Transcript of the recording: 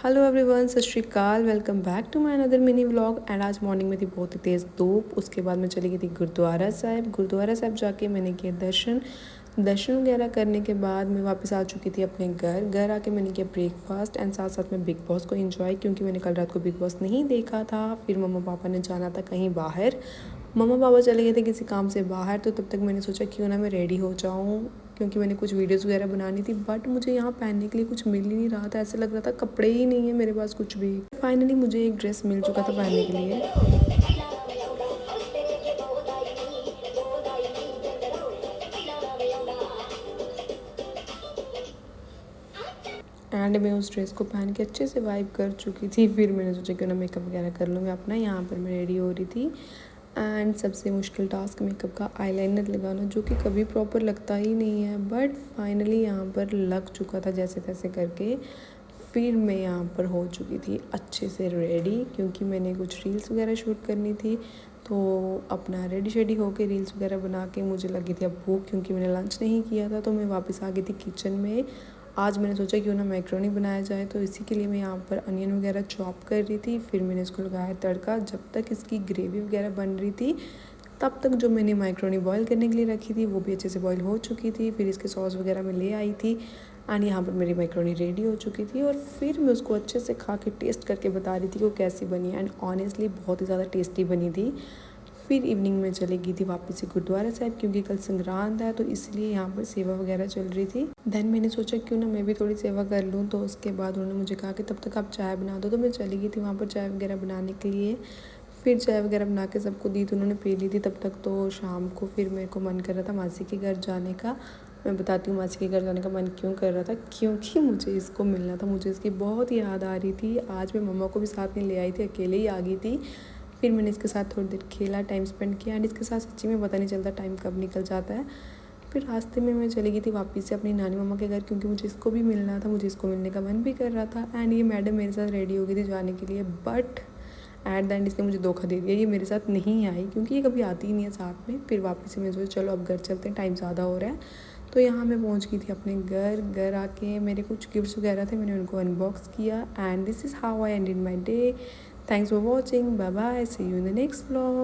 Hello everyone, सत श्री अकाल। Welcome back to my another mini vlog. And आज मॉर्निंग में थी बहुत ही तेज़ धूप। उसके बाद मैं चली गई थी गुरुद्वारा साहिब जाके मैंने किए दर्शन वगैरह करने के बाद मैं वापस आ चुकी थी अपने घर आके मैंने किया ब्रेकफास्ट एंड साथ साथ में बिग बॉस को एंजॉय, क्योंकि मैंने कल रात को बिग बॉस नहीं देखा था। फिर मम्मा पापा ने जाना था कहीं बाहर, मम्मा पापा चले गए थे किसी काम से बाहर, तो तब तक मैंने सोचा क्यों ना मैं रेडी हो जाऊँ, क्योंकि मैंने कुछ वीडियोस वगैरह बनानी थी। बट मुझे यहाँ पहनने के लिए कुछ मिल ही नहीं रहा था, ऐसे लग रहा था कपड़े ही नहीं है मेरे पास कुछ भी। फाइनली मुझे एक ड्रेस मिल चुका था पहनने के लिए। एंड मैं उस ड्रेस को पहन के अच्छे से वाइब कर चुकी थी। फिर मैंने सोचा क्यों ना मेकअप वगैरह कर लूँ मैं अपना। यहाँ पर मैं रेडी हो रही थी एंड सबसे मुश्किल टास्क मेकअप का आईलाइनर लगाना, जो कि कभी प्रॉपर लगता ही नहीं है। बट फाइनली यहाँ पर लग चुका था जैसे तैसे करके। फिर मैं यहाँ पर हो चुकी थी अच्छे से रेडी, क्योंकि मैंने कुछ रील्स वगैरह शूट करनी थी। तो अपना रेडी शेडी होके रील्स वगैरह बना के मुझे लगी थी अब भूख, क्योंकि मैंने लंच नहीं किया था। तो मैं वापस आ गई थी किचन में। आज मैंने सोचा क्यों ना मैक्रोनी बनाया जाए, तो इसी के लिए मैं यहाँ पर अनियन वगैरह चॉप कर रही थी। फिर मैंने इसको लगाया तड़का। जब तक इसकी ग्रेवी वगैरह बन रही थी तब तक जो मैंने मैक्रोनी बॉईल करने के लिए रखी थी वो भी अच्छे से बॉईल हो चुकी थी। फिर इसके सॉस वगैरह मैं ले आई थी एंड यहाँ पर मेरी मैक्रोनी रेडी हो चुकी थी। और फिर मैं उसको अच्छे से खा के टेस्ट करके बता रही थी कि वो कैसी बनी एंड ऑनेस्टली बहुत ही ज़्यादा टेस्टी बनी थी। फिर इवनिंग में चली गई थी वापस से गुरुद्वारा साहिब, क्योंकि कल संक्रांत है तो इसलिए यहाँ पर सेवा वगैरह चल रही थी। देन मैंने सोचा क्यों ना मैं भी थोड़ी सेवा कर लूँ। तो उसके बाद उन्होंने मुझे कहा कि तब तक आप चाय बना दो, तो मैं चली गई थी वहाँ पर चाय वगैरह बनाने के लिए। फिर चाय वगैरह बना के सबको दी तो उन्होंने पी ली थी तब तक। तो शाम को फिर मेरे को मन कर रहा था मासी के घर जाने का। मैं बताती हूँ मासी के घर जाने का मन क्यों कर रहा था, क्योंकि मुझे इसको मिलना था। मुझे इसकी बहुत याद आ रही थी। आज मैं मम्मा को भी साथ में ले आई थी, अकेले ही आ गई थी। फिर मैंने इसके साथ थोड़ी देर खेला, टाइम स्पेंड किया एंड इसके साथ सच्ची में पता नहीं चलता टाइम कब निकल जाता है। फिर रास्ते में मैं चली गई थी वापस से अपनी नानी मम्मा के घर, क्योंकि मुझे इसको भी मिलना था, मुझे इसको मिलने का मन भी कर रहा था। एंड ये मैडम मेरे साथ रेडी हो गई थी जाने के लिए, बट एट द एंड इसने मुझे धोखा दे दिया। ये मेरे साथ नहीं आई, क्योंकि ये कभी आती ही नहीं है साथ में। फिर वापस से मैं सोचा चलो अब घर चलते हैं, टाइम ज़्यादा हो रहा है। तो यहाँ मैं पहुँच गई थी अपने घर आके मेरे कुछ गिफ्ट्स वगैरह थे, मैंने उनको अनबॉक्स किया। And this is how I ended my day. Thanks for watching, bye bye, see you in the next vlog.